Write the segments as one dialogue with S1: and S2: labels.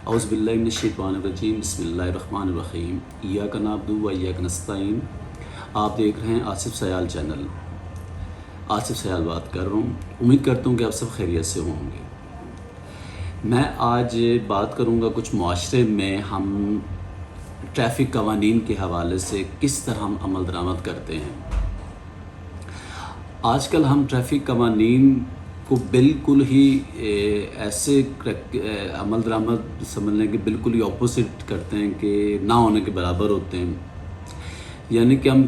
S1: औज़ु बिल्लाहि मिनश्शैतानिर्रजीम बिस्मिल्लाहिर्रहमानिर्रहीम इय्याका नअब्दु व इय्याका नस्तईन। आप देख रहे हैं आसिफ सयाल चैनल। आसिफ सयाल बात कर रहा हूँ। उम्मीद करता हूँ कि आप सब खैरियत से होंगे। मैं आज बात करूँगा कुछ मुआशरे में हम ट्रैफ़िक कवानीन के हवाले से किस तरह हम अमल दरामद करते हैं। आजकल हम ट्रैफ़िक कवानीन को बिल्कुल ही ऐसे अमल दरामद समझ लें कि बिल्कुल ही ऑपोजिट करते हैं कि ना होने के बराबर होते हैं। यानी कि हम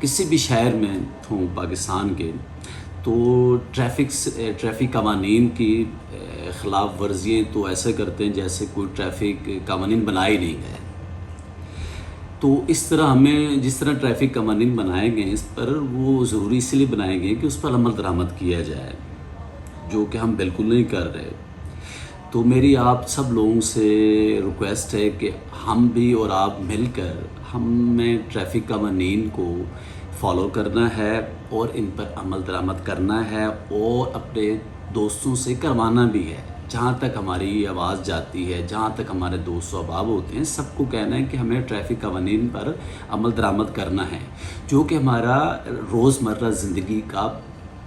S1: किसी भी शहर में हों पाकिस्तान के, तो ट्रैफ़िक कवानीन की ख़िलाफ़ वर्जियाँ तो ऐसे करते हैं जैसे कोई ट्रैफ़िक कवानीन बनाए ही नहीं गए। तो इस तरह हमें जिस तरह ट्रैफ़िक कवानीन बनाए गए इस पर वो ज़रूरी इसलिए बनाए गए कि उस पर अमल दरामद किया जाए, जो कि हम बिल्कुल नहीं कर रहे। तो मेरी आप सब लोगों से रिक्वेस्ट है कि हम भी और आप मिलकर हमें ट्रैफ़िक कवानीन को फॉलो करना है और इन पर अमल दरामद करना है और अपने दोस्तों से करवाना भी है। जहाँ तक हमारी आवाज़ जाती है, जहाँ तक हमारे दोस्त अहबाब होते हैं, सबको कहना है कि हमें ट्रैफ़िक कवानीन पर अमल दरामद करना है, जो कि हमारा रोज़मर्रा ज़िंदगी का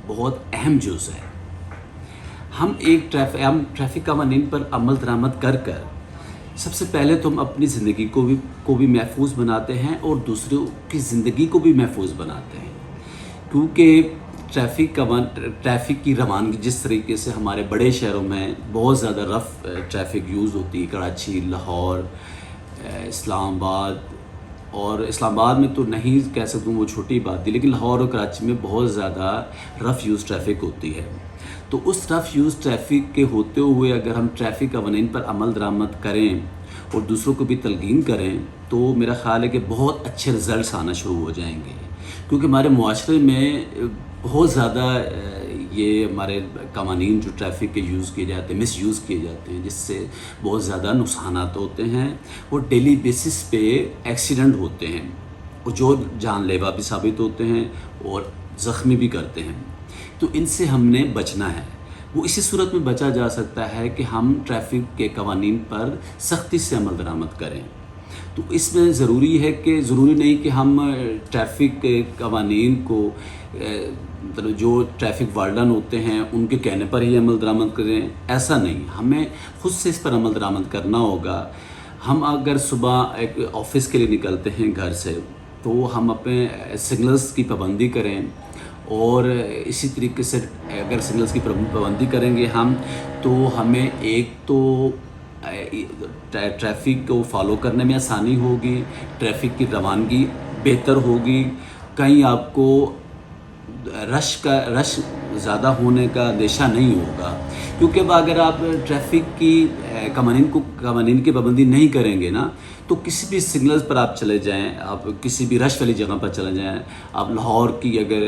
S1: बहुत अहम जुज़ है। हम ट्रैफ़िक कवानीन पर अमल दरामद कर सबसे पहले तो हम अपनी ज़िंदगी को भी महफूज बनाते हैं और दूसरों की ज़िंदगी को भी महफूज बनाते हैं। क्योंकि ट्रैफ़िक की रवानगी जिस तरीके से हमारे बड़े शहरों में बहुत ज़्यादा रफ़ ट्रैफ़िक यूज़ होती है, कराची, लाहौर, इस्लामाबाद, और इस्लामाबाद में तो नहीं कह सकता हूँ, वो छोटी बात थी, लेकिन लाहौर और कराची में बहुत ज़्यादा रफ़ यूज़ ट्रैफ़िक होती है। तो उस रफ़ यूज़ ट्रैफ़िक के होते हुए अगर हम ट्रैफ़िक कवानीन पर अमल दरामद करें और दूसरों को भी तलक़ीन करें, तो मेरा ख़्याल है कि बहुत अच्छे रिज़ल्ट्स आना शुरू हो जाएंगे। क्योंकि हमारे मुआशरे में बहुत ज़्यादा ये हमारे कवानीन जो ट्रैफ़िक के यूज़ किए जाते हैं, मिस यूज़ किए जाते हैं, जिससे बहुत ज़्यादा नुकसानात होते हैं और डेली बेसिस पे एक्सीडेंट होते हैं और जो जानलेवा भी साबित होते हैं और ज़ख्मी भी करते हैं। तो इनसे हमने बचना है। वो इसी सूरत में बचा जा सकता है कि हम ट्रैफ़िक के कवानीन पर सख्ती से अमल दरामद करें। तो इसमें ज़रूरी है कि ज़रूरी नहीं कि हम ट्रैफ़िक के कवानीन को मतलब जो ट्रैफ़िक वार्डन होते हैं उनके कहने पर ही अमल दरामद करें, ऐसा नहीं। हमें ख़ुद से इस पर अमल दरामद करना होगा। हम अगर सुबह एक ऑफ़िस के लिए निकलते हैं घर से, तो हम अपने सिग्नल्स की पाबंदी करें और इसी तरीके से अगर सिग्नल्स की पाबंदी करेंगे हम, तो हमें एक तो ट्रैफ़िक को फॉलो करने में आसानी होगी, ट्रैफ़िक की रवानगी बेहतर होगी, कहीं आपको रश ज़्यादा होने का अंदेशा नहीं होगा। क्योंकि अब अगर आप ट्रैफ़िक की कवानीन की पाबंदी नहीं करेंगे ना, तो किसी भी सिग्नल्स पर आप चले जाएं, आप किसी भी रश वाली जगह पर चले जाएं, आप लाहौर की अगर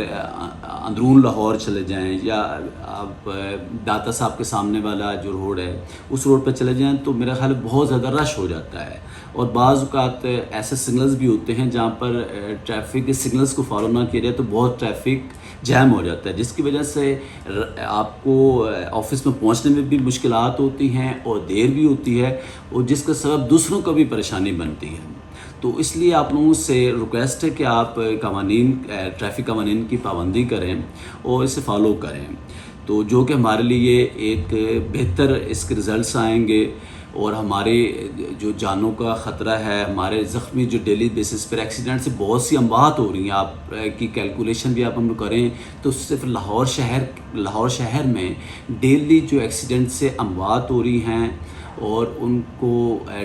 S1: अंदरून लाहौर चले जाएं या आप दाता साहब के सामने वाला जो रोड है उस रोड पर चले जाएं, तो मेरा ख्याल बहुत ज़्यादा रश हो जाता है। और बाज़ औक़ात ऐसे सिग्नल्स भी होते हैं जहाँ पर ट्रैफ़िक के सिग्नल्स को फॉलो ना किया जाए तो बहुत ट्रैफ़िक जैम हो जाता है, जिसकी वजह से आपको ऑफ़िस में पहुंचने में भी मुश्किलात होती हैं और देर भी होती है और जिसका सबब दूसरों को भी परेशानी बनती है। तो इसलिए आप लोगों से रिक्वेस्ट है कि आप ट्रैफ़िक कवानीन की पाबंदी करें और इसे फ़ॉलो करें, तो जो कि हमारे लिए एक बेहतर इसके रिज़ल्ट्स आएंगे और हमारे जो जानों का ख़तरा है, हमारे ज़ख्मी जो डेली बेसिस पर एक्सीडेंट से बहुत सी अमवात हो रही हैं, आप की कैलकुलेशन भी आप हम करें तो सिर्फ लाहौर शहर में डेली जो एक्सीडेंट से अमवात हो रही हैं और उनको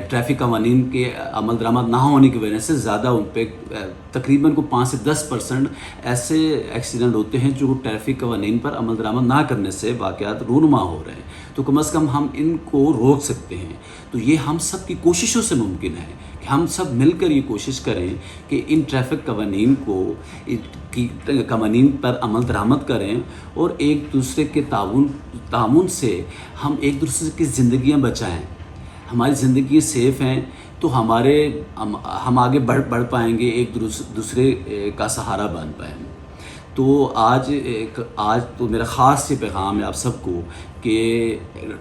S1: ट्रैफ़िक कवानीन के अमल दरामद ना होने की वजह से ज़्यादा उन पर तकरीबन को 5 से 10% ऐसे एक्सीडेंट होते हैं जो ट्रैफ़िक कवानीन पर अमल दरामद ना करने से वाक़यात रूनुमा हो रहे हैं। तो कम से कम हम इनको रोक सकते हैं। तो ये हम सब की कोशिशों से मुमकिन है कि हम सब मिलकर ये कोशिश करें कि इन ट्रैफ़िक कवानीन पर अमल दरामद करें और एक दूसरे के ताउन से हम एक दूसरे की ज़िंदगियाँ बचाएं। हमारी ज़िंदगी सेफ़ हैं तो हम आगे बढ़ पाएंगे, एक दूसरे का सहारा बन पाएंगे। تو آج تو میرا خاص یہ پیغام ہے آپ سب کو کہ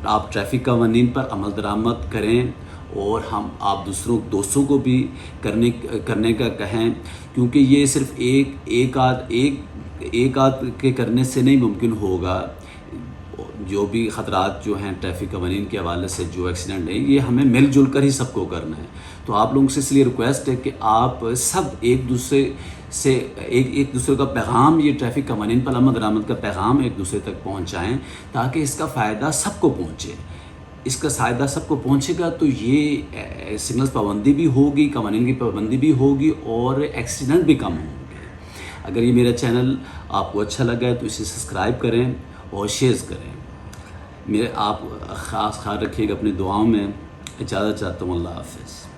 S1: آپ ٹریفک قوانین پر عمل درآمد کریں، اور آپ دوستوں کو بھی کرنے کا کہیں، کیونکہ یہ صرف ایک آدھ کے کرنے سے نہیں ممکن ہوگا۔ جو بھی خطرات جو ہیں ٹریفک قوانین کے حوالے سے، جو ایکسیڈنٹ ہیں، یہ ہمیں مل جل کر ہی سب کو کرنا ہے۔ تو آپ لوگوں سے اس لیے ریکویسٹ ہے کہ آپ سب ایک دوسرے کا پیغام، یہ ٹریفک قوانین پر عمل درآمد کا پیغام ایک دوسرے تک پہنچائیں، تاکہ اس کا فائدہ سب کو پہنچے۔ اس کا فائدہ سب کو پہنچے گا تو یہ سگنلز پابندی بھی ہوگی، قوانین کی پابندی بھی ہوگی، اور ایکسیڈنٹ بھی کم ہوں گے۔ اگر یہ میرا چینل آپ کو اچھا لگا ہے تو اسے سبسکرائب کریں اور شیئر کریں۔ آپ خاص خیال رکھیے گا اپنی دعاؤں میں۔ اجازت چاہتا ہوں، اللہ حافظ۔